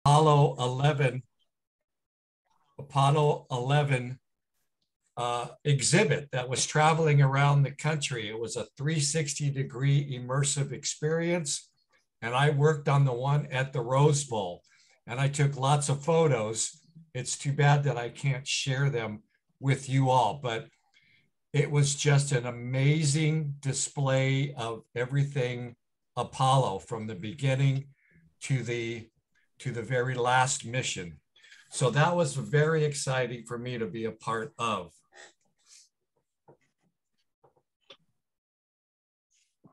Apollo 11, Apollo 11 exhibit that was traveling around the country. It was a 360-degree immersive experience. And I worked on the one at the Rose Bowl. And I took lots of photos. It's too bad that I can't share them with you all, but it was just an amazing display of everything Apollo, from the beginning to the very last mission. So that was very exciting for me to be a part of.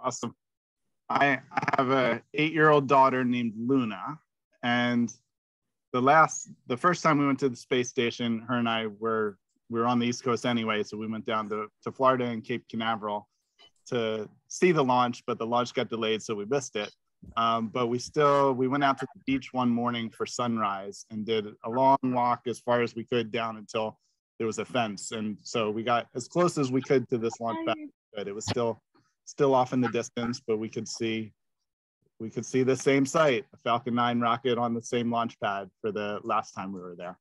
Awesome. I have a 8-year-old daughter named Luna, and the first time we went to the space station, her and I were on the East Coast anyway, so we went down to Florida and Cape Canaveral to see the launch, but the launch got delayed, so we missed it. But we went out to the beach one morning for sunrise and did a long walk as far as we could down until there was a fence, and so we got as close as we could to this launch pad. But it was still off in the distance, but we could see the same site, a Falcon 9 rocket on the same launch pad for the last time we were there.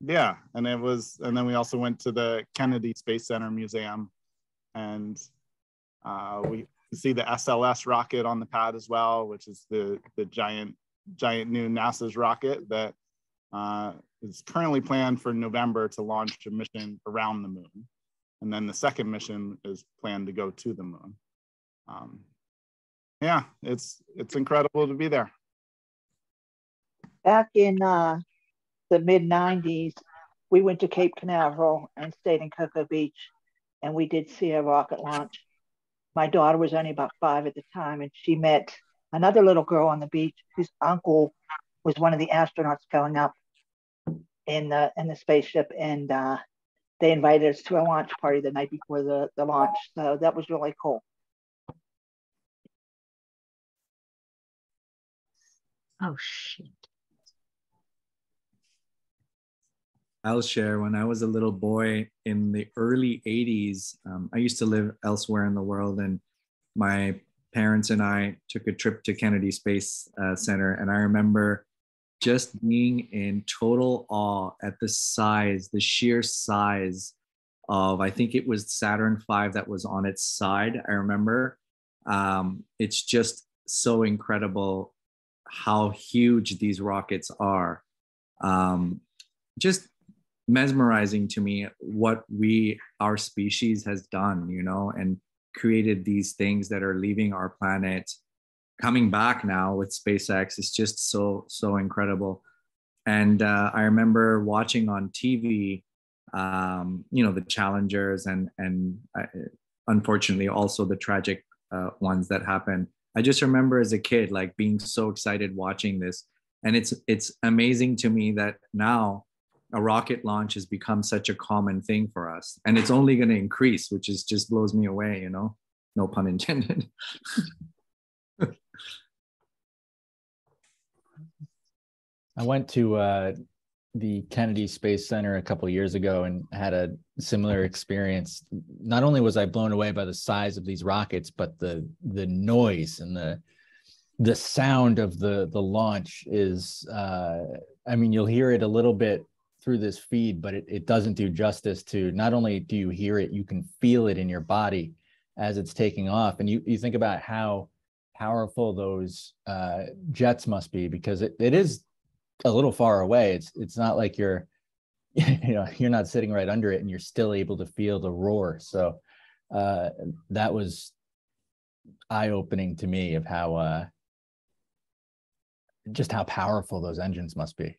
Yeah, and then we also went to the Kennedy Space Center Museum, and we see the SLS rocket on the pad as well, which is the giant new NASA's rocket that is currently planned for November to launch a mission around the moon. And then the second mission is planned to go to the moon. Yeah, it's incredible to be there. Back in the mid-90s, we went to Cape Canaveral and stayed in Cocoa Beach, and we did see a rocket launch. My daughter was only about 5 at the time, and she met another little girl on the beach whose uncle was one of the astronauts going up in the spaceship, and they invited us to a launch party the night before the launch. So that was really cool. Oh, shit. I'll share. When I was a little boy in the early 80s, I used to live elsewhere in the world, and my parents and I took a trip to Kennedy Space Center. And I remember just being in total awe at the sheer size of, I think it was Saturn V that was on its side. I remember it's just so incredible how huge these rockets are. Just mesmerizing to me what our species has done, and created these things that are leaving our planet, coming back now with SpaceX. It's just so incredible. And I remember watching on TV, the Challengers and unfortunately also the tragic ones that happened. I just remember as a kid, like, being so excited watching this. And it's amazing to me that now a rocket launch has become such a common thing for us, and it's only going to increase, which just blows me away, no pun intended. I went to the Kennedy Space Center a couple of years ago and had a similar experience. Not only was I blown away by the size of these rockets, but the noise and the sound of the launch is, you'll hear it a little bit through this feed, but it doesn't do justice to, not only do you hear it, you can feel it in your body as it's taking off. And you think about how powerful those jets must be, because it is a little far away. It's not like you're not sitting right under it and you're still able to feel the roar. So that was eye-opening to me of how just how powerful those engines must be.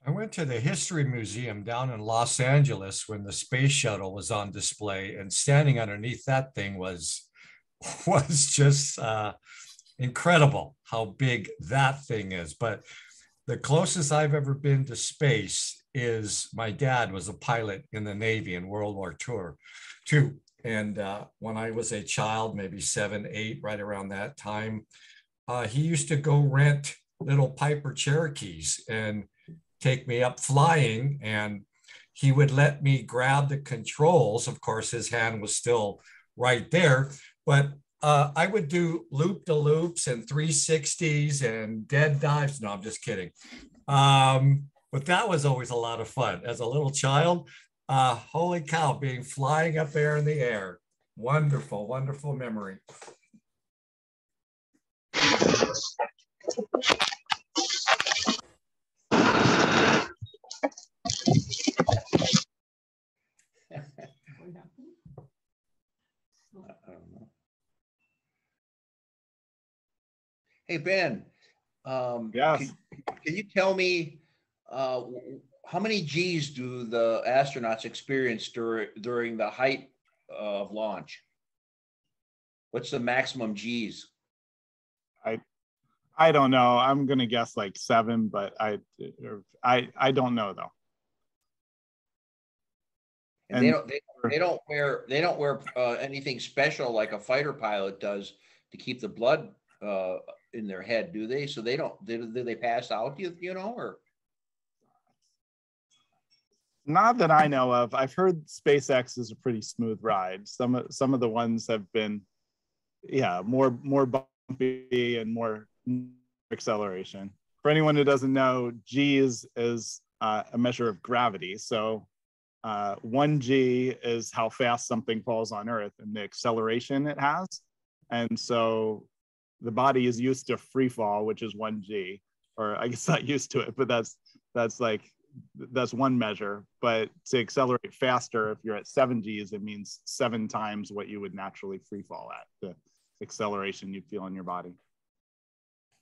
I went to the History Museum down in Los Angeles when the space shuttle was on display, and standing underneath that thing was just incredible how big that thing is. But the closest I've ever been to space is my dad was a pilot in the Navy in World War II. And when I was a child, maybe 7, 8, right around that time, he used to go rent little Piper Cherokees and take me up flying, and he would let me grab the controls. Of course, his hand was still right there, but I would do loop de loops and 360s and dead dives. No, I'm just kidding. But that was always a lot of fun as a little child. Holy cow, being flying up there in the air. Wonderful, wonderful memory. I don't know. Hey, Ben, Yes. can you tell me how many G's do the astronauts experience during the height of launch? What's the maximum G's? I don't know. I'm gonna guess like 7, but I don't know though. And they don't wear anything special like a fighter pilot does to keep the blood in their head, do they? So they don't. Do they pass out? You know, or Not that I know of. I've heard SpaceX is a pretty smooth ride. Some of the ones have been, yeah, more bumpy and more acceleration. For anyone who doesn't know, G is a measure of gravity. So 1G is how fast something falls on Earth and the acceleration it has. And so the body is used to free fall, which is 1G, or I guess not used to it, but that's one measure. But to accelerate faster, if you're at 7Gs, it means 7 times what you would naturally free fall at, the acceleration you feel in your body.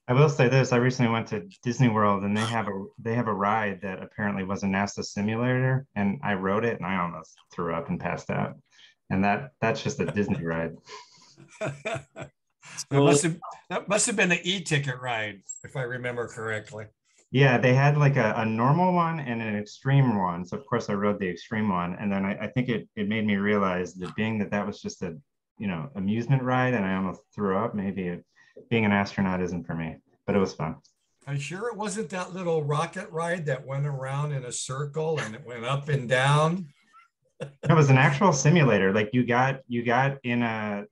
I will say this: I recently went to Disney World, and they have a ride that apparently was a NASA simulator, and I rode it, and I almost threw up and passed out. And that's just a Disney ride. That must have been an e-ticket ride, if I remember correctly. Yeah, they had like a normal one and an extreme one. So of course I rode the extreme one, and then I think it made me realize that being that was just a amusement ride, and I almost threw up. Maybe being an astronaut isn't for me, but it was fun. Are you sure it wasn't that little rocket ride that went around in a circle and it went up and down? It was an actual simulator. Like you got in a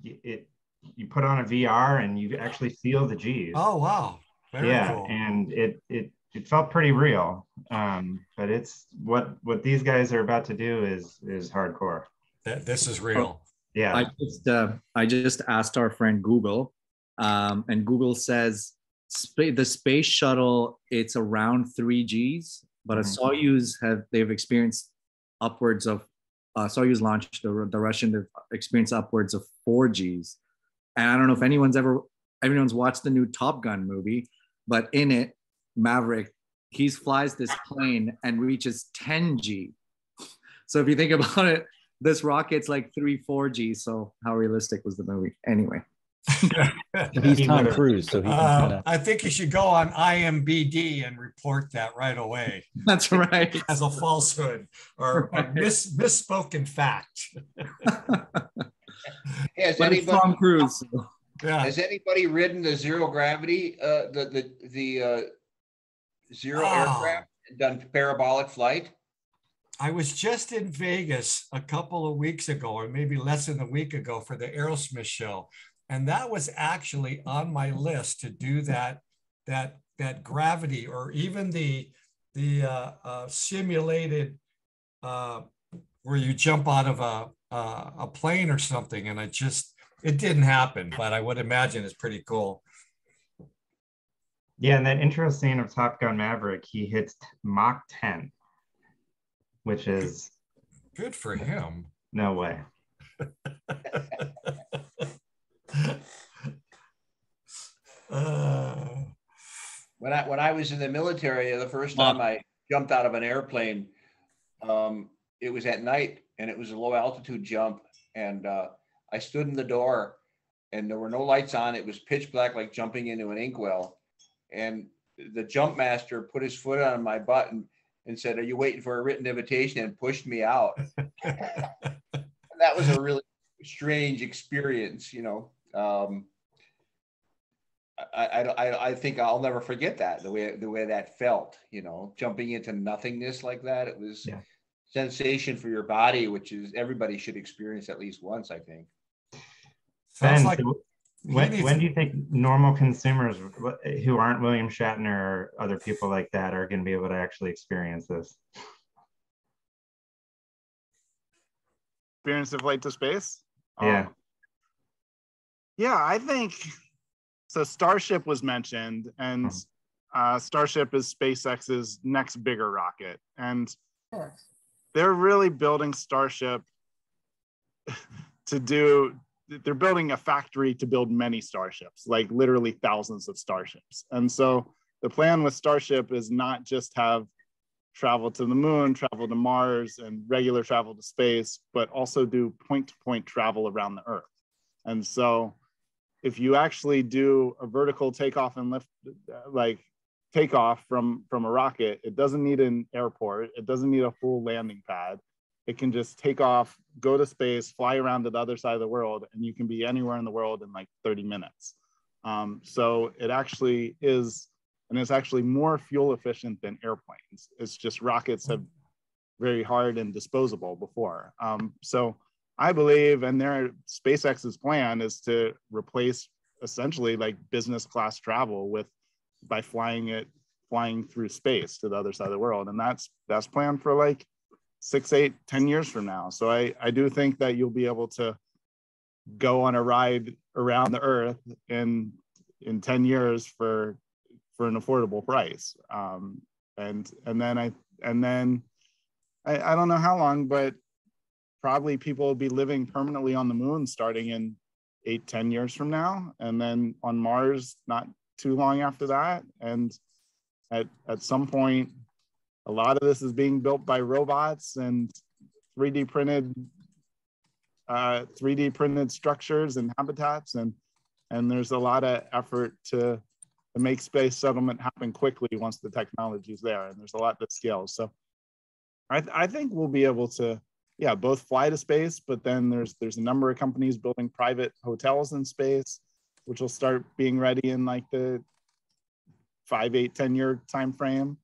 you put on a VR and you actually feel the G's. Oh wow, very cool. And it felt pretty real. But it's what these guys are about to do is hardcore. This is real. Yeah. I just asked our friend Google, and Google says the space shuttle, it's around 3Gs, but a Soyuz they've experienced upwards of Soyuz launched the Russian, they've experienced upwards of 4Gs. And I don't know if anyone's watched the new Top Gun movie, but in it, Maverick, he flies this plane and reaches 10G. So if you think about it, this rocket's like 3-4G. So how realistic was the movie? Anyway. He's Tom Cruise, so he can I think you should go on IMBD and report that right away. That's right. As a falsehood or a misspoken fact. Tom Cruise. Yeah. Has anybody ridden the zero gravity, the zero aircraft, done parabolic flight? I was just in Vegas a couple of weeks ago, or maybe less than a week ago, for the Aerosmith show. And that was actually on my list to do that gravity, or even the simulated where you jump out of a plane or something. And it didn't happen, but I would imagine it's pretty cool. Yeah, and that intro scene of Top Gun Maverick, he hits Mach 10, which is good for him. No way. When I was in the military, the first time I jumped out of an airplane, it was at night and it was a low altitude jump, and I stood in the door and there were no lights on. It was pitch black, like jumping into an inkwell. And the jump master put his foot on my butt and said, "Are you waiting for a written invitation?" and pushed me out. That was a really strange experience, you know. I think I'll never forget that, the way that felt, you know, jumping into nothingness like that. It was sensation for your body, which is everybody should experience at least once, I think. Sounds Ben, like so he when needs- do you think normal consumers who aren't William Shatner or other people like that are going to be able to actually experience this? Experience of flight to space? Yeah. Yeah, I think so. Starship was mentioned, and Starship is SpaceX's next bigger rocket. And they're really building Starship they're building a factory to build many Starships, like literally thousands of Starships. And so the plan with Starship is not just have travel to the moon, travel to Mars, and regular travel to space, but also do point-to-point travel around the Earth. And so if you actually do a vertical takeoff and lift, like takeoff from a rocket, it doesn't need an airport. It doesn't need a full landing pad. It can just take off, go to space, fly around to the other side of the world, and you can be anywhere in the world in like 30 minutes. So it actually is, and it's actually more fuel efficient than airplanes. It's just rockets have very hard and disposable before. So I believe, and SpaceX's plan is to replace essentially like business class travel by flying through space to the other side of the world. And that's planned for like 6, 8, 10 years from now. So I do think that you'll be able to go on a ride around the Earth in 10 years for an affordable price. And then I don't know how long, but probably people will be living permanently on the moon starting in 8, 10 years from now, and then on Mars not too long after that. And at some point, a lot of this is being built by robots and 3D printed structures and habitats, and there's a lot of effort to make space settlement happen quickly once the technology is there, and there's a lot that scales. So I think we'll be able to, both fly to space, but then there's a number of companies building private hotels in space, which will start being ready in like the 5, 8, 10 year time frame.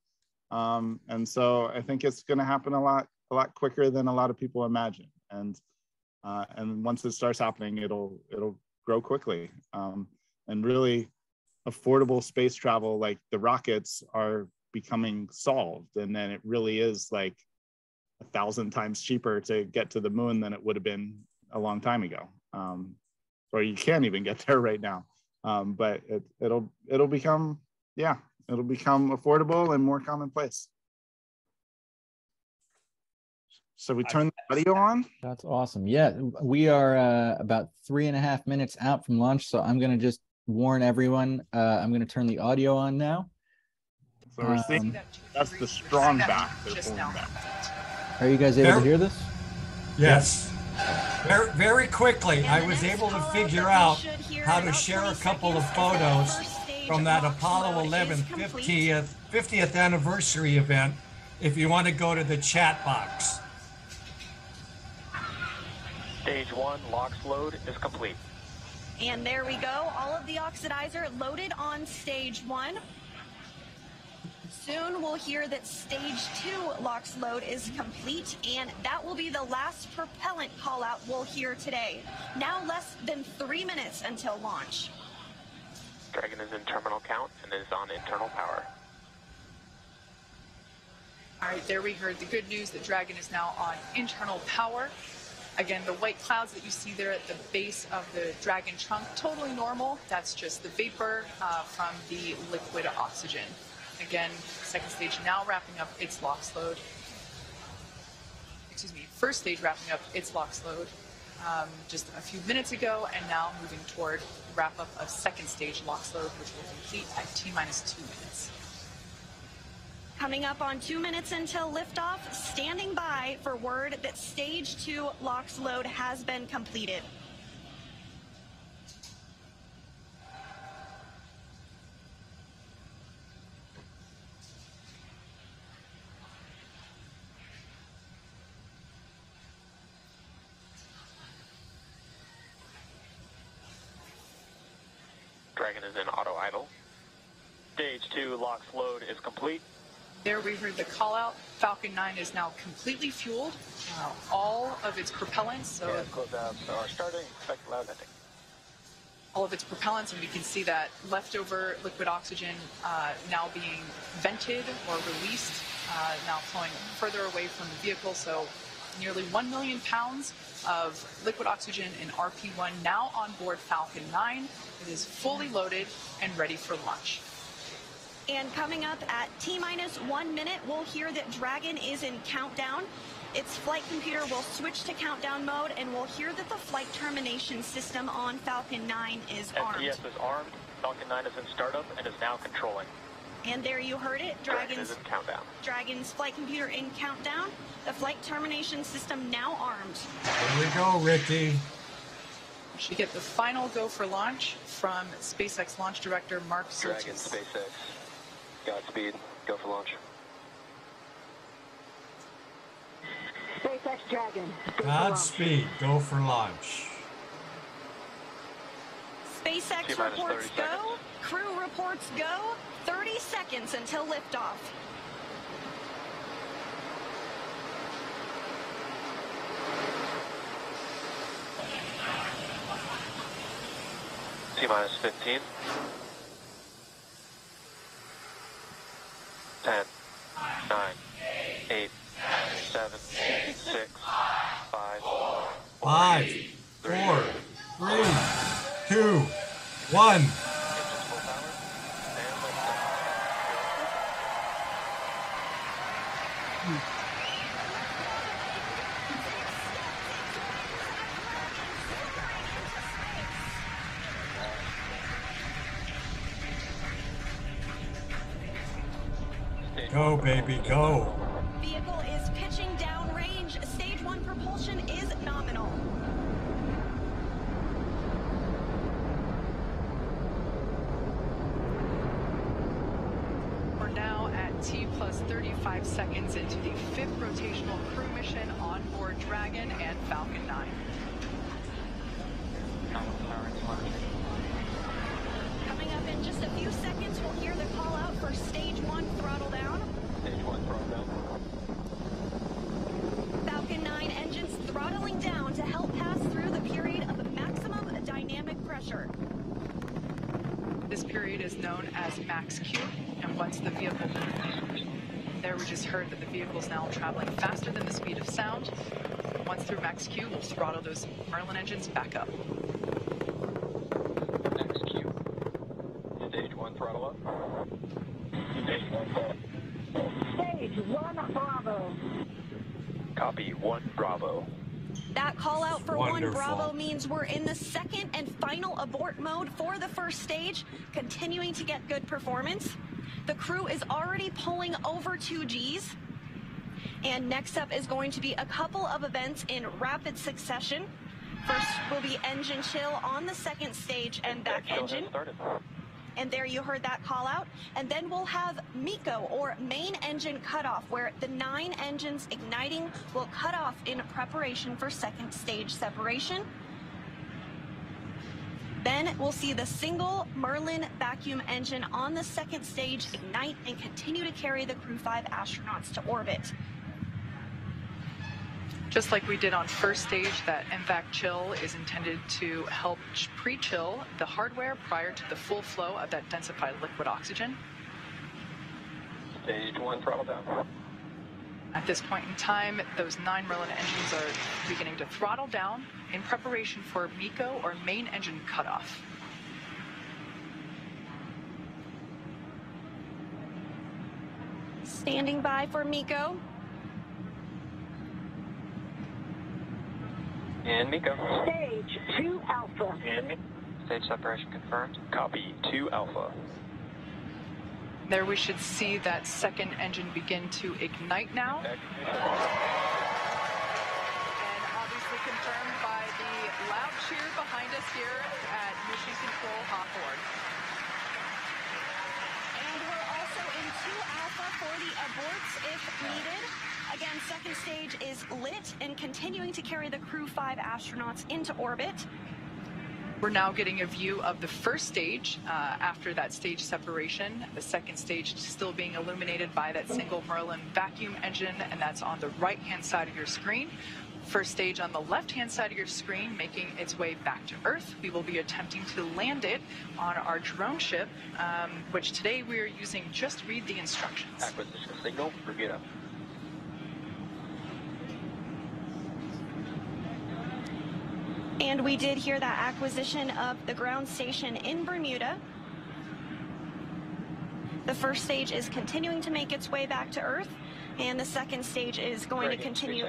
And so I think it's going to happen a lot quicker than a lot of people imagine. And once it starts happening, it'll grow quickly. And really affordable space travel, like the rockets are becoming solved. And then it really is like 1,000 times cheaper to get to the moon than it would have been a long time ago. Or you can't even get there right now. But it'll become affordable and more commonplace. So we turn the audio on. That's awesome. Yeah, we are about 3.5 minutes out from launch, so I'm going to just warn everyone. I'm going to turn the audio on now. So we're seeing that's the strong back. They're pulling back. Are you guys able to hear this? Yes. Very, very quickly, I was able to figure out how to share a couple of photos from that Apollo 11 50th anniversary event, if you want to go to the chat box. Stage 1 LOX load is complete. And there we go, all of the oxidizer loaded on stage 1. Soon we'll hear that stage 2 LOX load is complete, and that will be the last propellant call out we'll hear today. Now less than 3 minutes until launch. Dragon is in terminal count and is on internal power. All right, there we heard the good news that Dragon is now on internal power. Again, the white clouds that you see there at the base of the Dragon trunk, totally normal. That's just the vapor from the liquid oxygen. Again, second stage now wrapping up its LOX load. Excuse me, first stage wrapping up its LOX load just a few minutes ago, and now moving toward wrap up of second stage LOX load, which will complete at T-minus 2 minutes. Coming up on 2 minutes until liftoff, standing by for word that stage 2 LOX load has been completed. Dragon is in auto idle. Stage 2 LOX load is complete. There we heard the call out. Falcon 9 is now completely fueled. All of its propellants. So close out. So starting, expect loud ending. all of its propellants, and we can see that leftover liquid oxygen now being vented or released, now flowing further away from the vehicle. So nearly 1 million pounds of liquid oxygen in RP1 now on board Falcon 9. It is fully loaded and ready for launch. And coming up at T-minus 1 minute, we'll hear that Dragon is in countdown. Its flight computer will switch to countdown mode, and we'll hear that the flight termination system on Falcon 9 is armed. STS is armed. Falcon 9 is in startup and is now controlling. And there you heard it. Dragon is in countdown. Dragon's flight computer in countdown. The flight termination system now armed. Here we go, Ricky. We should get the final go for launch from SpaceX launch director Mark Dragon, Surtees. SpaceX. Godspeed. Go for launch. SpaceX Dragon. Godspeed. Go for launch. SpaceX T-minus reports 30 go. seconds. Crew reports go. 30 seconds until liftoff. T-minus 15. 10, 9, 8, 7, 6, 5, 5, 4, 3, 2, 1. Engines full power, and liftoff. Go, baby, go. Vehicle is pitching downrange. Stage 1 propulsion is nominal. We're now at T plus 35 seconds into the 5th rotational crew mission on board Dragon and Falcon 9. Coming up in just a few seconds, we'll hear the call out for stage 1 throttle down. Stage 1 throttle down. Falcon 9 engines throttling down to help pass through the period of maximum dynamic pressure. This period is known as max Q, and once the vehicle, there we just heard that the vehicle is now traveling faster than the speed of sound. Once through max Q, we'll throttle those Merlin engines back up. Max Q. Stage 1 throttle up. Stage 1 throttle. Stage 1 Bravo. Copy 1 Bravo. That call out for Wonderful. 1 Bravo means we're in the second and final abort mode for the first stage, continuing to get good performance. The crew is already pulling over 2 Gs. And next up is going to be a couple of events in rapid succession. First will be engine chill on the second stage and back engine. And there you heard that call out. And then we'll have MECO, or main engine cutoff, where the 9 engines igniting will cut off in preparation for second stage separation. Then we'll see the single Merlin vacuum engine on the second stage ignite and continue to carry the Crew 5 astronauts to orbit. Just like we did on first stage, that MVAC chill is intended to help pre-chill the hardware prior to the full flow of that densified liquid oxygen. Stage 1 throttle down. At this point in time, those 9 Merlin engines are beginning to throttle down in preparation for MECO, or main engine cutoff. Standing by for MECO. And MECO. Stage 2 Alpha. And stage separation confirmed. Copy 2 Alpha. There we should see that second engine begin to ignite now. And obviously confirmed by the loud cheer behind us here at Mission Control Hawthorne. And we're also in 2 Alpha for the aborts if needed. Again, second stage is lit and continuing to carry the Crew 5 astronauts into orbit. We're now getting a view of the first stage after that stage separation. The second stage still being illuminated by that single Merlin vacuum engine, and that's on the right-hand side of your screen. First stage on the left-hand side of your screen, making its way back to Earth. We will be attempting to land it on our drone ship, which today we are using Just Read the Instructions. Acquisition signal, Bermuda. And we did hear that acquisition of the ground station in Bermuda. The first stage is continuing to make its way back to Earth, and the second stage is going to continue.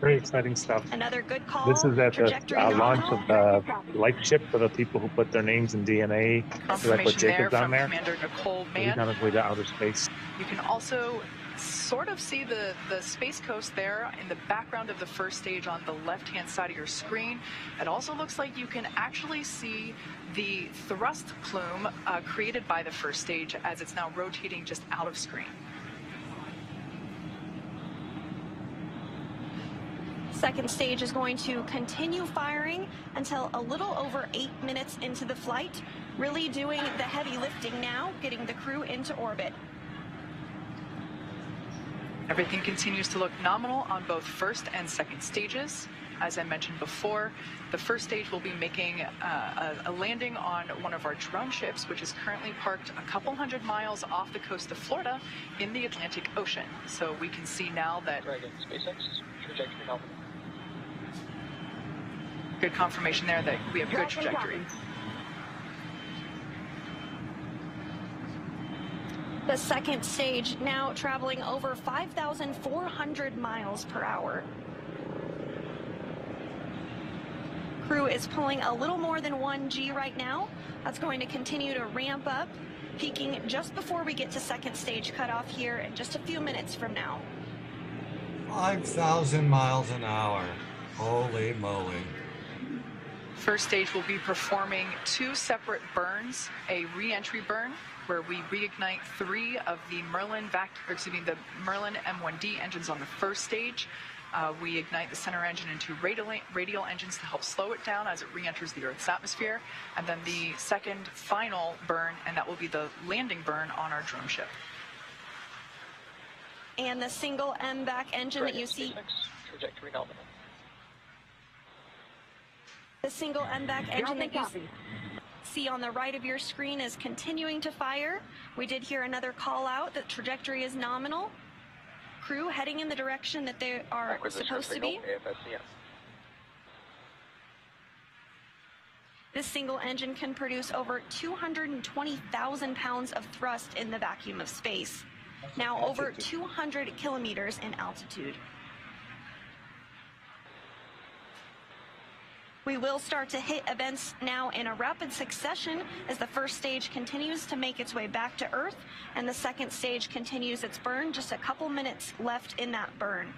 Very exciting stuff. Another good call. This is at the launch of the LifeShip for the people who put their names in DNA. So I put Jacobs on there. Commander Nicole So he's on his way to outer space. You can also sort of see the Space Coast there in the background of the first stage on the left-hand side of your screen. It also looks like you can actually see the thrust plume created by the first stage as it's now rotating just out of screen. Second stage is going to continue firing until a little over 8 minutes into the flight, really doing the heavy lifting now, getting the crew into orbit. Everything continues to look nominal on both first and second stages. As I mentioned before, the first stage will be making a landing on one of our drone ships, which is currently parked a couple hundred miles off the coast of Florida in the Atlantic Ocean. So we can see now that SpaceX, trajectory nominal. Good confirmation there that we have good trajectory. The second stage now traveling over 5,400 miles per hour. Crew is pulling a little more than 1 G right now. That's going to continue to ramp up, peaking just before we get to second stage cutoff here in just a few minutes from now. 5,000 miles an hour. Holy moly. First stage will be performing 2 separate burns, a re-entry burn where we reignite 3 of the Merlin M1D engines on the first stage. We ignite the center engine into radial engines to help slow it down as it re-enters the Earth's atmosphere. And then the second final burn, and that will be the landing burn on our drone ship. And the single MVAC engine that you see. Trajectory nominal. The single MVAC engine that you see on the right of your screen is continuing to fire. We did hear another call out that trajectory is nominal. Crew heading in the direction that they are supposed to be. This single engine can produce over 220,000 pounds of thrust in the vacuum of space. Now over 200 kilometers in altitude. We will start to hit events now in a rapid succession as the first stage continues to make its way back to Earth and the second stage continues its burn. Just a couple minutes left in that burn.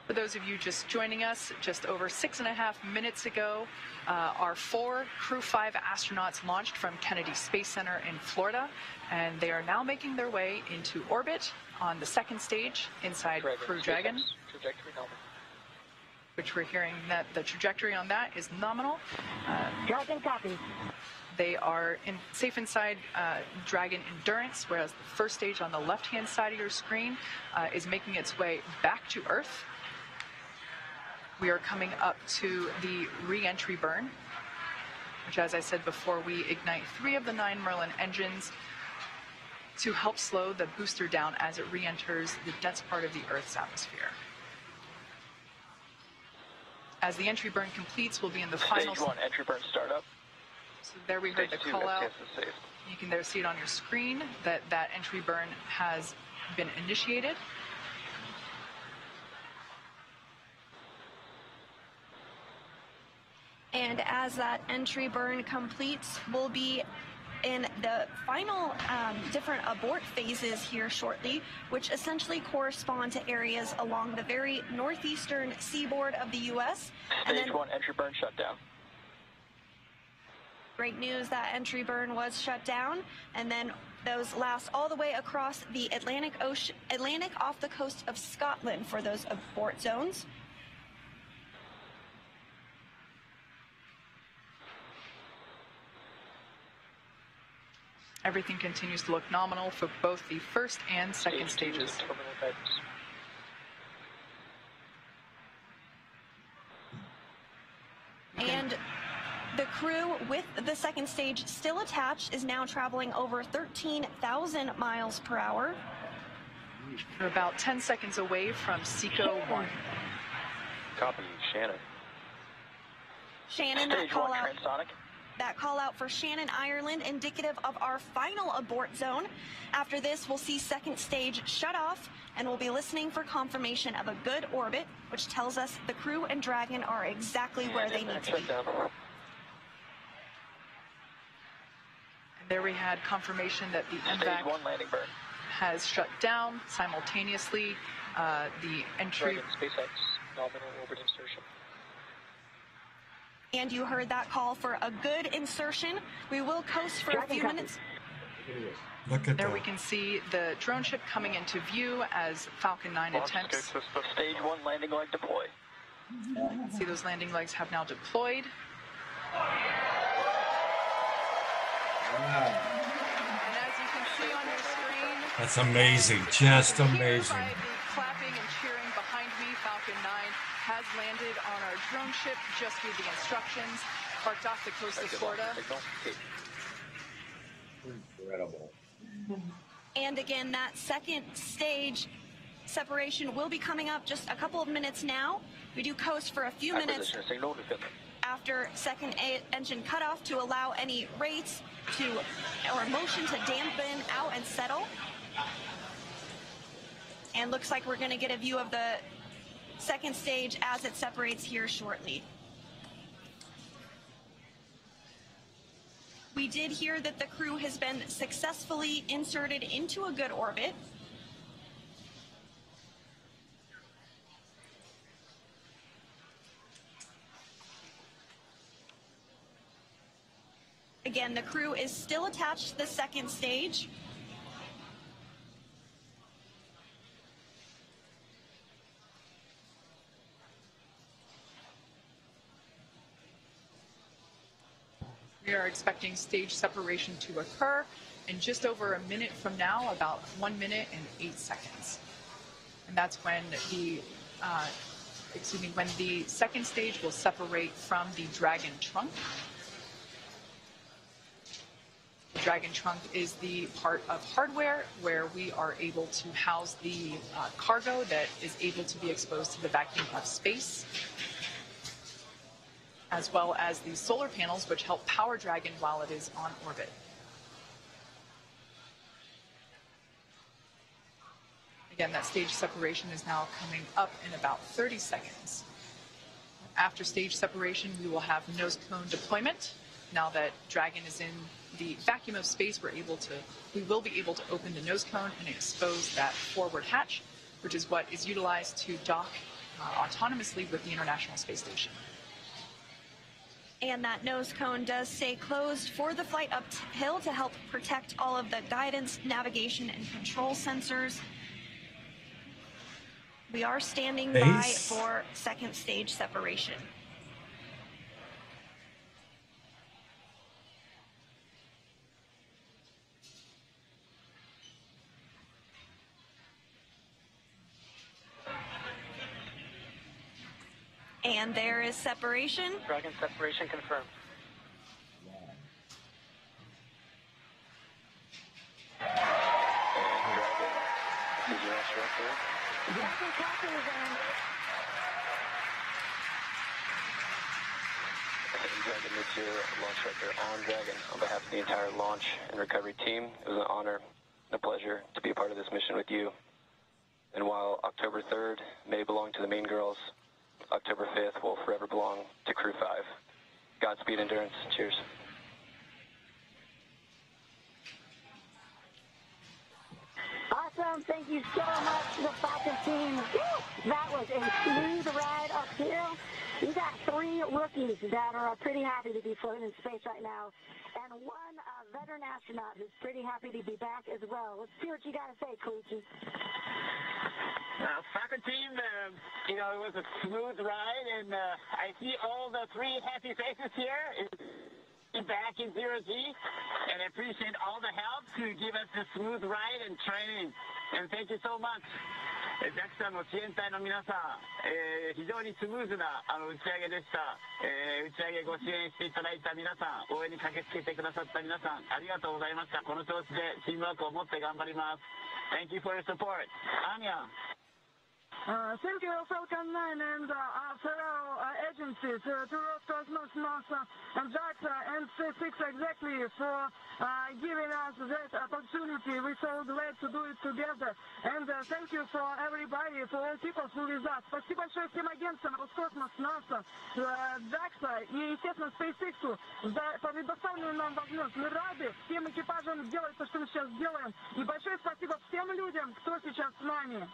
For those of you just joining us, just over 6.5 minutes ago, our 4 Crew 5 astronauts launched from Kennedy Space Center in Florida, and they are now making their way into orbit on the second stage inside Crew Dragon. Trajectory nominal. Which we're hearing that the trajectory on that is nominal. Dragon copy. They are safe inside Dragon Endurance, whereas the first stage on the left-hand side of your screen is making its way back to Earth. We are coming up to the re-entry burn, which, as I said before, we ignite 3 of the 9 Merlin engines to help slow the booster down as it re-enters the dense part of the Earth's atmosphere. As the entry burn completes, we'll be in the final... Stage 1, entry burn startup. So there we heard the call out. You can there see it on your screen that that entry burn has been initiated. And as that entry burn completes, we'll be in the final different abort phases here shortly, which essentially correspond to areas along the very northeastern seaboard of the U.S. Stage 1, entry burn shut down. Great news, that entry burn was shut down, and then those last all the way across the Atlantic off the coast of Scotland for those abort zones. Everything continues to look nominal for both the first and second stages. with the second stage still attached, is now traveling over 13,000 miles per hour. We're about 10 seconds away from Seco 1. Copy, Shannon. Shannon, that call out for Shannon, Ireland, indicative of our final abort zone. After this, we'll see second stage shut off, and we'll be listening for confirmation of a good orbit, which tells us the crew and Dragon are exactly where they need to be. And there we had confirmation that the MVAC has shut down simultaneously. The entry. SpaceX, nominal orbit insertion. And you heard that call for a good insertion. We will coast for a few minutes. Look at there that. We can see the drone ship coming into view as Falcon 9 attempts. Stage 1 landing leg deploy. See those landing legs have now deployed. And as you can see on your screen, that's amazing, just amazing. By the clapping and cheering behind me, Falcon 9 has landed on our drone ship just through the instructions, parked off the coast of Florida. Incredible. And again, that second stage separation will be coming up just a couple of minutes now. We do coast for a few minutes after second engine cutoff to allow any rates or motion to dampen out and settle. And looks like we're going to get a view of the second stage as it separates here shortly. We did hear that the crew has been successfully inserted into a good orbit. Again, the crew is still attached to the second stage. We are expecting stage separation to occur in just over a minute from now, about 1 minute and 8 seconds. And that's when when the second stage will separate from the Dragon trunk. The Dragon trunk is the part of hardware where we are able to house the cargo that is able to be exposed to the vacuum of space, as well as the solar panels which help power Dragon while it is on orbit. Again, that stage separation is now coming up in about 30 seconds. After stage separation, we will have nose cone deployment. Now that Dragon is in the vacuum of space, we will be able to open the nose cone and expose that forward hatch, which is what is utilized to dock autonomously with the International Space Station. And that nose cone does stay closed for the flight uphill to help protect all of the guidance, navigation, and control sensors. We are standing by for second stage separation. And there is separation. Dragon separation confirmed. Dragon, it's your launch director on Dragon. On behalf of the entire launch and recovery team, it was an honor and a pleasure to be a part of this mission with you. And while October 3rd may belong to the Mean Girls, October 5th will forever belong to Crew 5. Godspeed, Endurance. Cheers. Awesome. Thank you so much to the Falcon team. Woo! That was a smooth ride uphill. You got 3 rookies that are pretty happy to be floating in space right now, and 1 veteran astronaut who's pretty happy to be back as well. Let's see what you got to say, Coochie. Falcon team, it was a smooth ride, and I see all the 3 happy faces here back in 0G, and I appreciate all the help to give us a smooth ride and training. And thank you so much. JAXA の支援隊の皆さん、非常にスムーズな打ち上げでした。打ち上げご支援していただいた皆さん、応援に駆けつけてくださった皆さん、ありがとうございました。この調子でチームワークを持って頑張ります。Thank you for your support. Anya. Thank you, Falcon 9 and fellow agencies, to Roscosmos, NASA, and JAXA, and SpaceX exactly for giving us that opportunity. We're so glad to do it together. And thank you for everybody, for all people who with us. Спасибо большое всем агентствам Роскосмос, NASA, JAXA и, естественно, SpaceX за предоставленную нам возможность. Мы рады всем экипажам делать то, что мы сейчас делаем. И большое спасибо всем людям, кто сейчас с нами.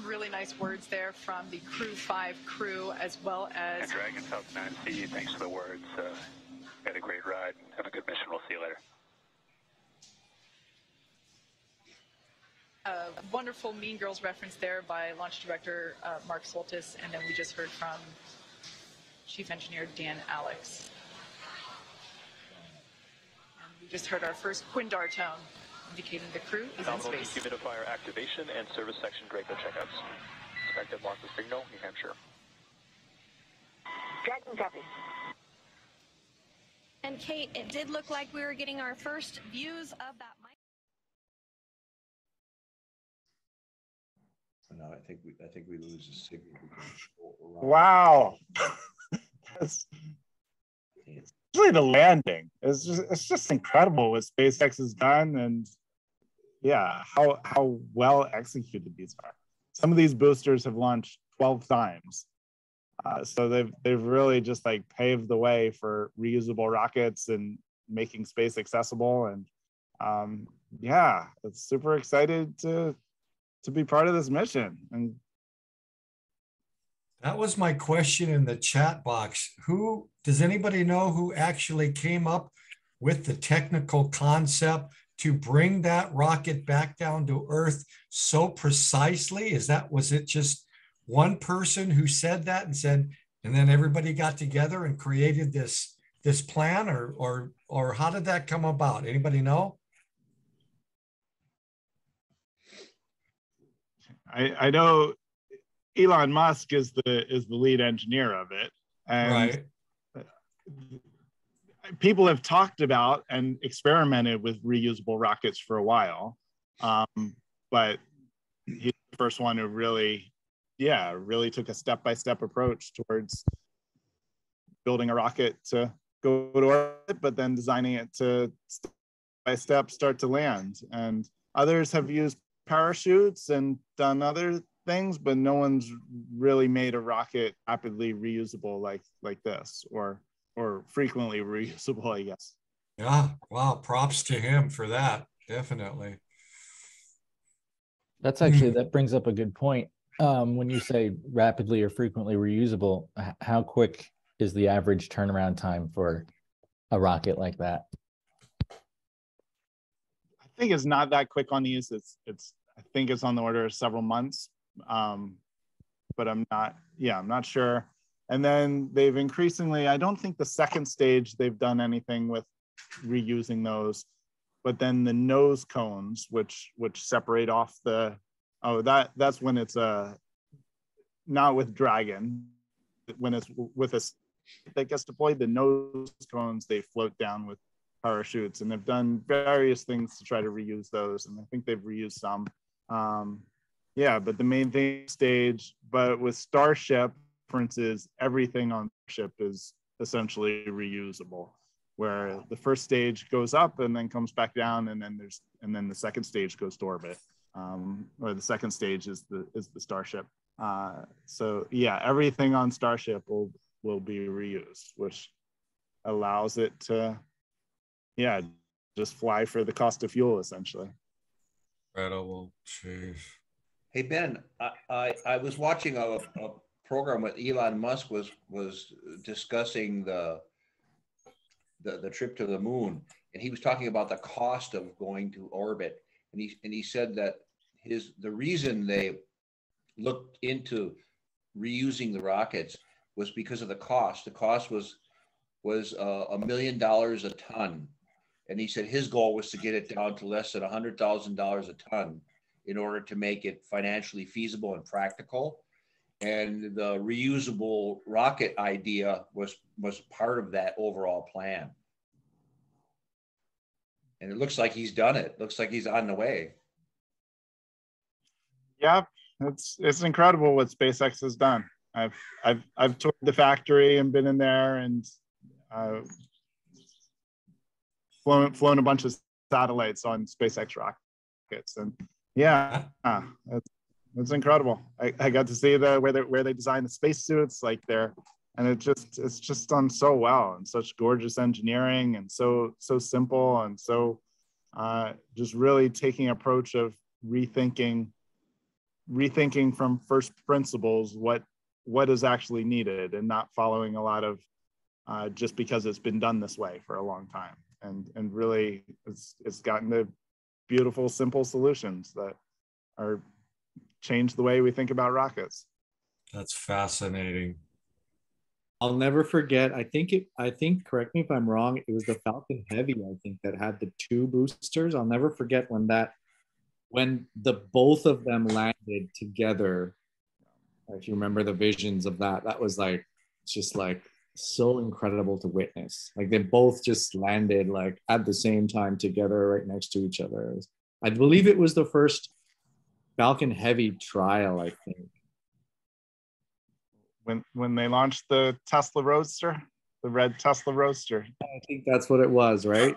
Really nice words there from the Crew 5 crew, as well as... And Dragon Falcon 9C, thanks for the words. Had a great ride. Have a good mission. We'll see you later. A wonderful Mean Girls reference there by Launch Director Mark Soltis, and then we just heard from Chief Engineer Dan Alex. And we just heard our first Quindar tone, indicating the crew is in space. Dehumidifier activation and service section Draco checkouts. Expected loss of signal, New Hampshire. Dragon copy. And Kate, it did look like we were getting our first views of that mic. No, I think we lose the signal. Wow. Especially the landing. It's just incredible what SpaceX has done, and yeah, how well executed these are. Some of these boosters have launched 12 times. So they've really just like paved the way for reusable rockets and making space accessible. And yeah, it's super excited to be part of this mission. And that was my question in the chat box. Who does anybody know who actually came up with the technical concept to bring that rocket back down to Earth so precisely? Was it just one person who said that and then everybody got together and created this plan, or how did that come about? Anybody know? I know Elon Musk is the lead engineer of it, and right. People have talked about and experimented with reusable rockets for a while, but he's the first one who really took a step-by-step approach towards building a rocket to go to orbit, but then designing it to step-by-step start to land. And others have used parachutes and done other things, but no one's really made a rocket rapidly reusable like this, or frequently reusable, I guess. Yeah, wow, props to him for that, definitely. That brings up a good point. When you say rapidly or frequently reusable, how quick is the average turnaround time for a rocket like that? I think it's not that quick on these. I think it's on the order of several months, but I'm not sure. And then they've increasingly, I don't think the second stage they've done anything with reusing those, but then the nose cones, which separate off that's when it's not with Dragon, when it's with a that gets deployed, the nose cones, they float down with parachutes, and they've done various things to try to reuse those, and I think they've reused some. But the main thing stage, but with Starship, for instance, everything on Starship is essentially reusable, where the first stage goes up and then comes back down, and then the second stage goes to orbit, or the second stage is the Starship. So yeah, everything on Starship will be reused, which allows it to just fly for the cost of fuel, essentially. Incredible. Jeez. Hey Ben, I was watching a program with Elon Musk was discussing the trip to the moon, and he was talking about the cost of going to orbit, and he said that the reason they looked into reusing the rockets was because of the cost. The cost was $1 million a ton And he said his goal was to get it down to less than $100,000 a ton in order to make it financially feasible and practical. And the reusable rocket idea was part of that overall plan. And it looks like he's done it. Looks like he's on the way. Yeah, it's incredible what SpaceX has done. I've toured the factory and been in there and flown a bunch of satellites on SpaceX rockets, and yeah, it's incredible. I got to see where they design the spacesuits, like there, and it's just done so well, and such gorgeous engineering, and so simple, and so just really taking approach of rethinking from first principles what is actually needed, and not following a lot of just because it's been done this way for a long time, and really it's gotten to beautiful, simple solutions that are change the way we think about rockets. That's fascinating. I'll never forget. I think, correct me if I'm wrong, it was the Falcon Heavy, I think, that had the 2 boosters. I'll never forget when the both of them landed together. If you remember the visions of that, that was like, just like so incredible to witness. Like they both just landed like at the same time together right next to each other. I believe it was the first Falcon Heavy trial, I think. When they launched the Tesla Roadster, the red Tesla Roadster. I think that's what it was, right?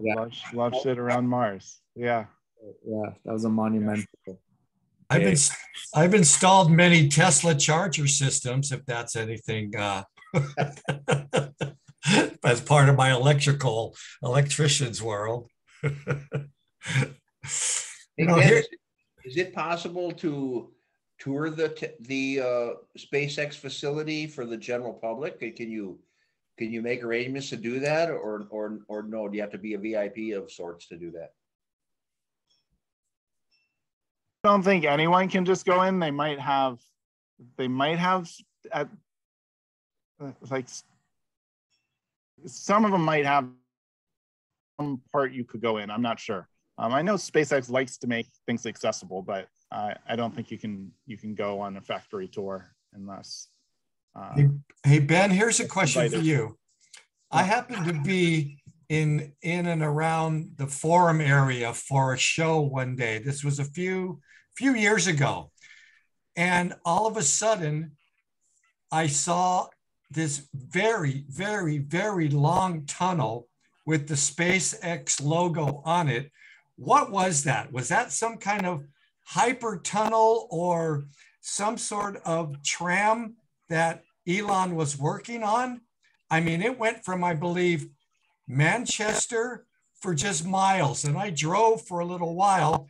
Yeah. Launched it around Mars. Yeah. Yeah, that was a monumental. I've installed many Tesla charger systems, if that's anything, as part of my electrician's world. Ben, is it possible to tour the SpaceX facility for the general public? Can you make arrangements to do that, or no? Do you have to be a VIP of sorts to do that? I don't think anyone can just go in. They might have at like some of them might have some part you could go in. I'm not sure. I know SpaceX likes to make things accessible, but I don't think you can go on a factory tour unless. Hey Ben, here's a question for you. I happen to be in and around the Forum area for a show one day. This was a few years ago, and all of a sudden, I saw this very, very, very long tunnel with the SpaceX logo on it. What was that? Was that some kind of hyper tunnel or some sort of tram that Elon was working on? I mean, it went from, I believe, Manchester for just miles. And I drove for a little while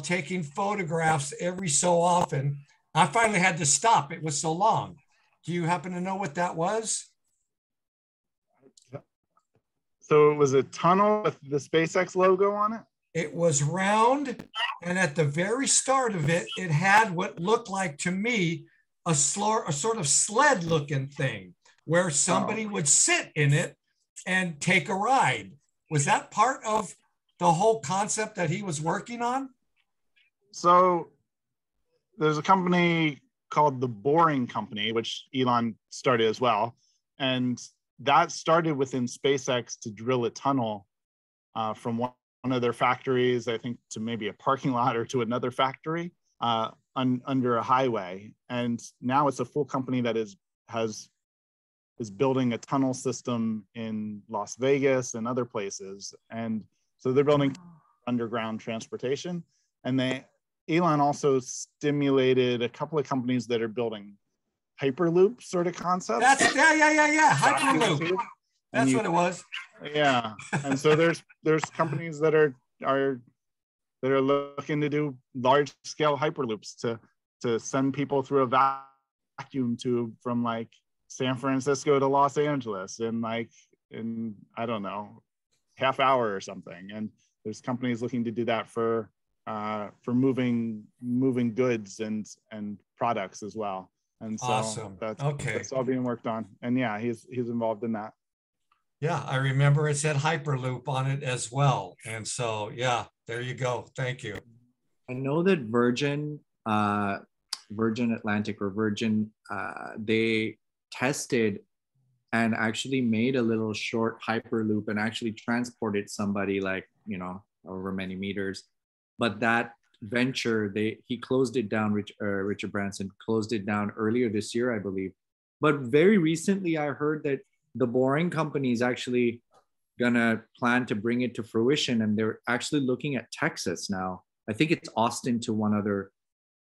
taking photographs every so often. I finally had to stop. It was so long. Do you happen to know what that was? So it was a tunnel with the SpaceX logo on it? It was round, and at the very start of it, it had what looked like to me a sort of sled looking thing where somebody would sit in it and take a ride. Was that part of the whole concept that he was working on? So there's a company called the Boring Company, which Elon started as well. And that started within SpaceX to drill a tunnel from one of their factories, I think, to maybe a parking lot or to another factory under a highway. And now it's a full company that is building a tunnel system in Las Vegas and other places. And so they're building underground transportation. And Elon also stimulated a couple of companies that are building Hyperloop sort of concepts. Yeah. Hyperloop. That's what it was. Yeah. And so there's companies that are looking to do large scale Hyperloops to send people through a vacuum tube from like San Francisco to Los Angeles in I don't know, half hour or something. And there's companies looking to do that for moving goods and products as well. And so awesome. that's all being worked on. And yeah, he's involved in that. Yeah, I remember it said Hyperloop on it as well. And so, yeah, there you go. Thank you. I know that Virgin Atlantic or Virgin, they tested and actually made a little short hyperloop and actually transported somebody like, you know, however many meters. But that venture, he closed it down. Richard Branson closed it down earlier this year, I believe. But very recently, I heard that the Boring Company is actually gonna plan to bring it to fruition, and they're actually looking at Texas now. I think it's Austin to one other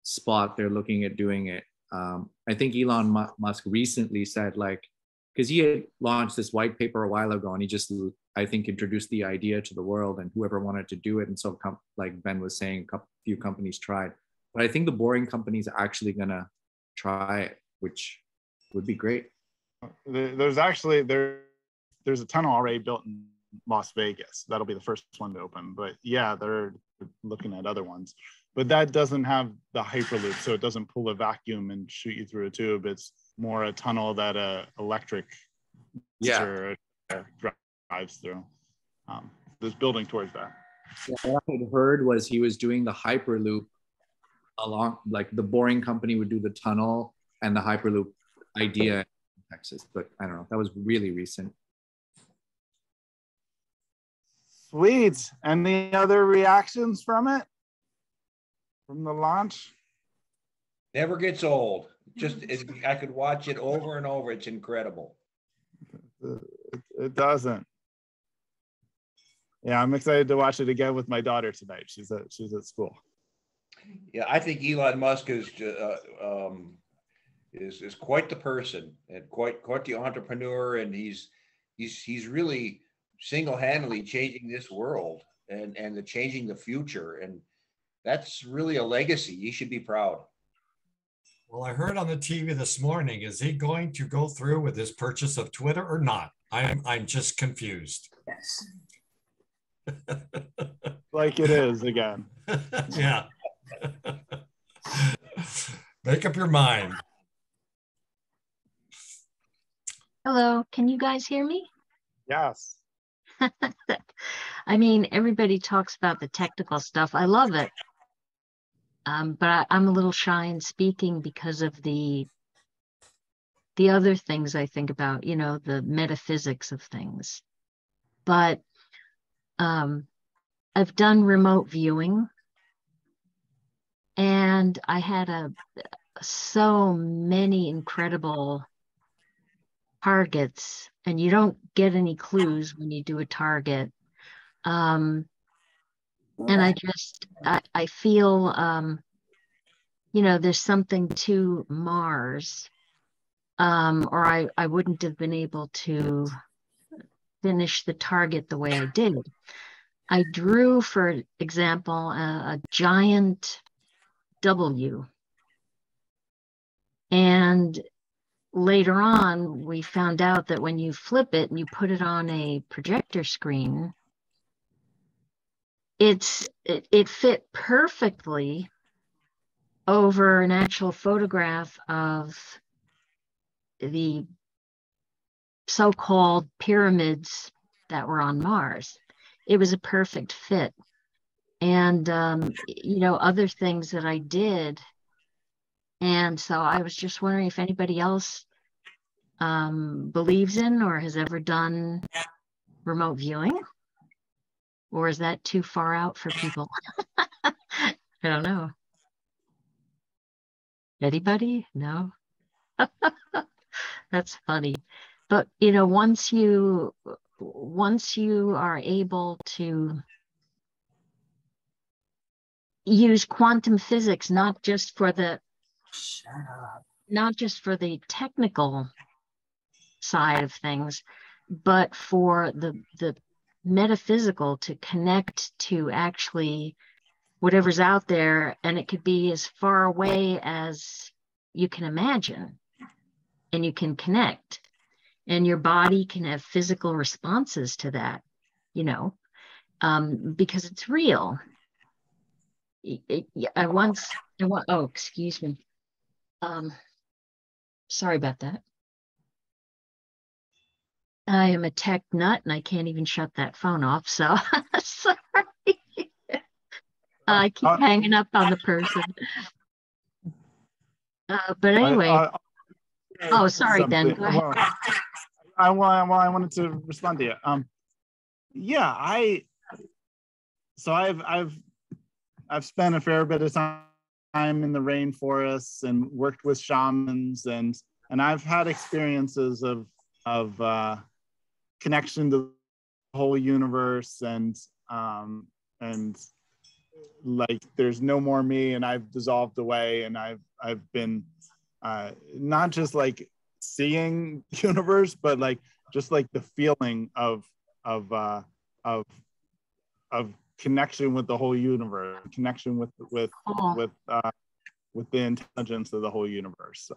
spot they're looking at doing it. I think Elon Musk recently said, like, because he had launched this white paper a while ago, and he just, I think, introduced the idea to the world and whoever wanted to do it. And so, like Ben was saying, a few companies tried, but I think the Boring Company is actually gonna try it, which would be great. There's a tunnel already built in Las Vegas. That'll be the first one to open. But yeah, they're looking at other ones. But that doesn't have the hyperloop, so it doesn't pull a vacuum and shoot you through a tube. It's more a tunnel that electric drives through. There's building towards that. What I had heard was he was doing the hyperloop along, like the Boring Company would do the tunnel and the hyperloop idea in Texas. But I don't know. That was really recent. Sweet. Any other reactions from it? From the launch? Never gets old. I could watch it over and over. It's incredible. It doesn't. Yeah, I'm excited to watch it again with my daughter tonight. She's at school. Yeah, I think Elon Musk is quite the person and quite the entrepreneur, and he's really single-handedly changing this world and changing the future, and that's really a legacy. He should be proud. Well, I heard on the TV this morning, is he going to go through with his purchase of Twitter or not? I'm just confused. Yes. Like it is again. Yeah. Make up your mind. Hello, can you guys hear me? Yes. I mean, everybody talks about the technical stuff. I love it. But I'm a little shy in speaking because of the other things I think about, you know, the metaphysics of things. But I've done remote viewing, and I had so many incredible targets, and you don't get any clues when you do a target. And I feel, you know, there's something to Mars, or I wouldn't have been able to finish the target the way I did. I drew, for example, a giant W. And later on, we found out that when you flip it and you put it on a projector screen, it fit perfectly over an actual photograph of the so-called pyramids that were on Mars. It was a perfect fit. And, you know, other things that I did. And so I was just wondering if anybody else believes in or has ever done remote viewing, or is that too far out for people? I don't know. Anybody? No. That's funny. But you know, once you are able to use quantum physics, not just for the technical side of things, but for the metaphysical, to connect to actually whatever's out there, and it could be as far away as you can imagine, and you can connect, and your body can have physical responses to that, you know, because it's real. Oh, excuse me. Sorry about that. I am a tech nut and I can't even shut that phone off. So sorry. I keep hanging up on the person. But anyway, oh, sorry, Ben. Go ahead. Well, I wanted to respond to you. Yeah, I've spent a fair bit of time in the rainforests and worked with shamans, and I've had experiences of connection to the whole universe, and like there's no more me, and I've dissolved away, and I've been not just like seeing the universe, but like just like the feeling of connection with the whole universe, connection with the intelligence of the whole universe,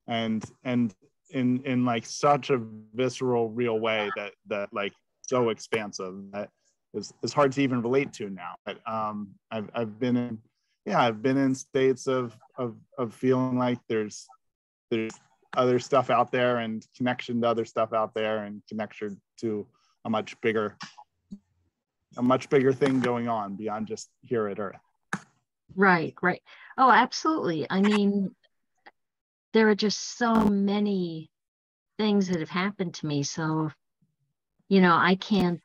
and in like such a visceral, real way that like so expansive that is hard to even relate to now. But I've been in states of feeling like there's other stuff out there, and connection to other stuff out there, and connection to a much bigger thing going on beyond just here at Earth. Right. Oh, absolutely. I mean, there are just so many things that have happened to me. So, I can't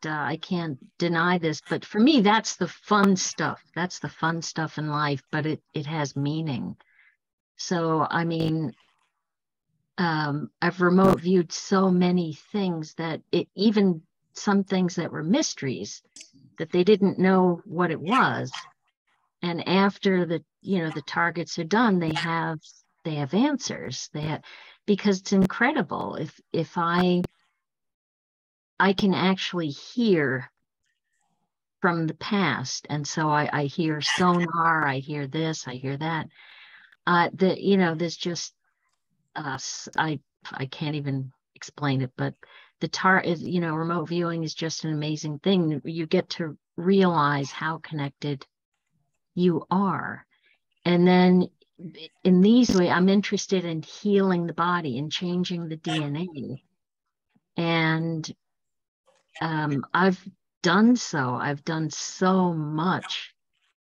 deny this, but for me, that's the fun stuff. That's the fun stuff in life, but it has meaning. So, I mean, I've remote viewed so many things that even some things that were mysteries that they didn't know what it was. And after the targets are done, they have answers. Because it's incredible. If I can actually hear from the past, and so I hear sonar, I hear this, I hear that. There's just I can't even explain it, but remote viewing is just an amazing thing. You get to realize how connected you are. And then in these ways, I'm interested in healing the body and changing the DNA. And I've done so. I've done so much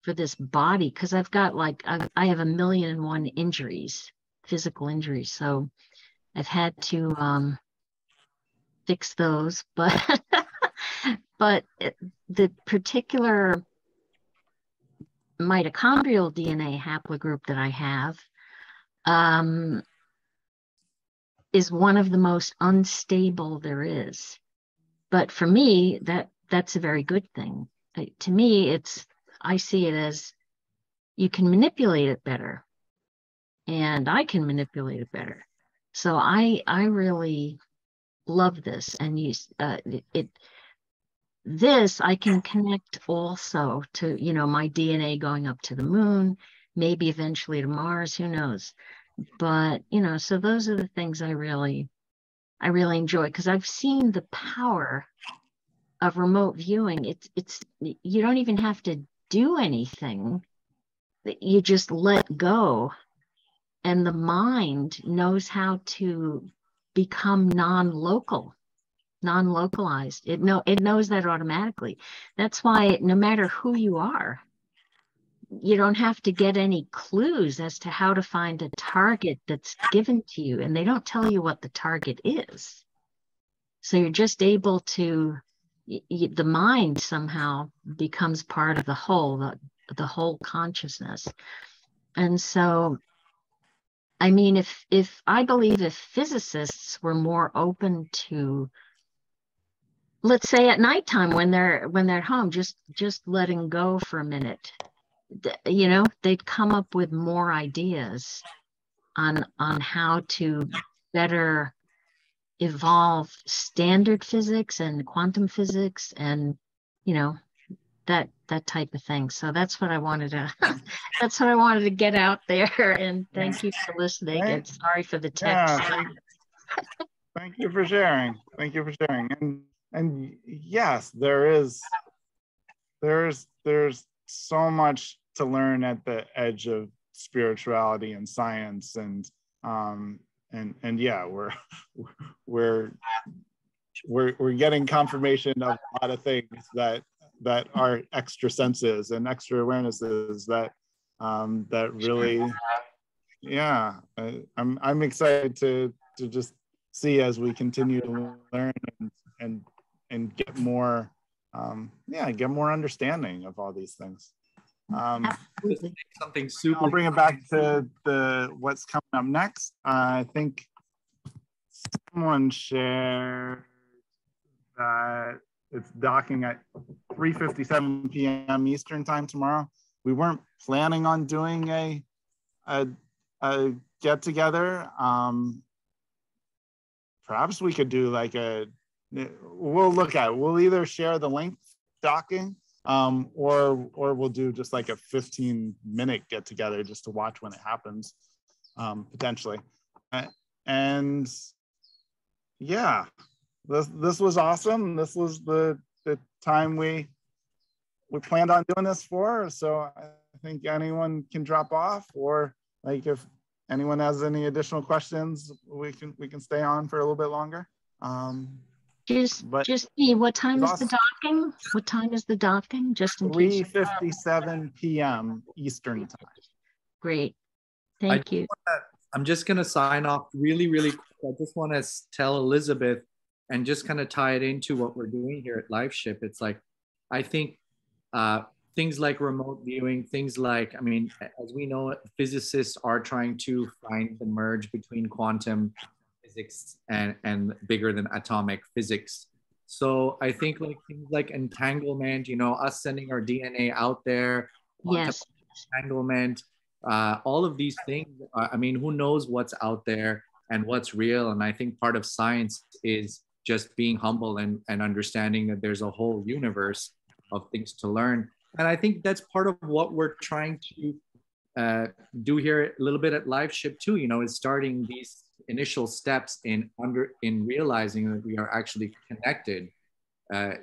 for this body because I've got I have 1,000,001 injuries, physical injuries. So I've had to fix those, but the particular mitochondrial DNA haplogroup that I have is one of the most unstable there is. But for me, that's a very good thing. To me, I see it as you can manipulate it better, and I can manipulate it better. So I really love this, and this I can connect also to my DNA going up to the moon, maybe eventually to Mars, who knows. But so those are the things I really enjoy, because I've seen the power of remote viewing. It's you don't even have to do anything. You just let go, and the mind knows how to become non-localized. It knows that automatically. That's why no matter who you are, you don't have to get any clues as to how to find a target that's given to you, and they don't tell you what the target is. So you're just able to, the mind somehow becomes part of the whole, the whole consciousness. And so, I mean, if I believe if physicists were more open to, let's say at nighttime when they're at home, just letting go for a minute, they'd come up with more ideas on how to better evolve standard physics and quantum physics, and that type of thing. So that's what I wanted to get out there. And thank you for listening. And sorry for the text. Thank you for sharing. And yes, there's so much to learn at the edge of spirituality and science, and yeah, we're we're getting confirmation of a lot of things that are extra senses and extra awarenesses that that really, yeah, I'm excited to just see as we continue to learn and get more get more understanding of all these things. Something super. I'll bring it back to what's coming up next. I think someone shared that it's docking at 3:57 p.m. Eastern time tomorrow. We weren't planning on doing a get together. Perhaps we could do like we'll look at it. We'll either share the link docking or we'll do just like a 15-minute get together just to watch when it happens, potentially. And yeah, this was awesome. This was the time we planned on doing this for. So I think anyone can drop off, or like if anyone has any additional questions, we can stay on for a little bit longer. Just me. What time is the docking? What time is the docking? Just in case. 3:57 p.m. Eastern time. Great. Thank you. I'm just going to sign off really, really quick. I just want to tell Elizabeth and just kind of tie it into what we're doing here at LifeShip. It's like, I think things like remote viewing, things like, I mean, as we know, physicists are trying to find the merge between quantum physics and bigger than atomic physics. So I think like things like entanglement, us sending our DNA out there, yes, entanglement, all of these things, I mean, who knows what's out there and what's real. And I think part of science is just being humble and understanding that there's a whole universe of things to learn. And I think that's part of what we're trying to do here a little bit at LifeShip too, is starting these initial steps in realizing that we are actually connected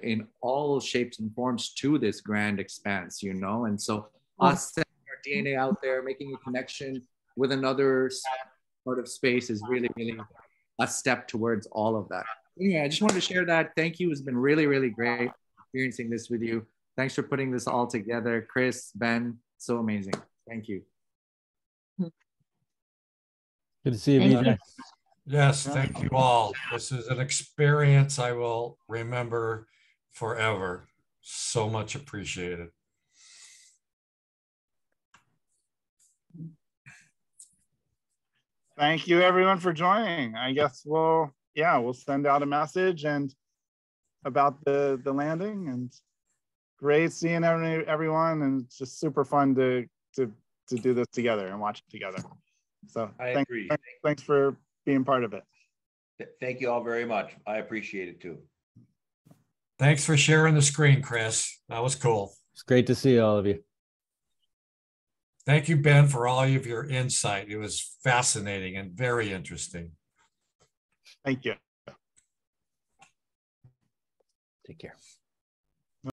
in all shapes and forms to this grand expanse, and so us sending our DNA out there, making a connection with another part of space is really, really a step towards all of that. Anyway, I just wanted to share that. Thank you. It's been really, really great experiencing this with you. Thanks for putting this all together. Chris, Ben, so amazing. Thank you. Good to see you, BJ. Yes, thank you all. This is an experience I will remember forever. So much appreciated. Thank you everyone for joining. I guess we'll send out a message and about the landing, and great seeing everyone, and it's just super fun to do this together and watch it together. So agree. Thanks for being part of it. Thank you all very much. I appreciate it too. Thanks for sharing the screen, Chris. That was cool. It's great to see all of you. Thank you, Ben, for all of your insight. It was fascinating and very interesting. Thank you. Take care.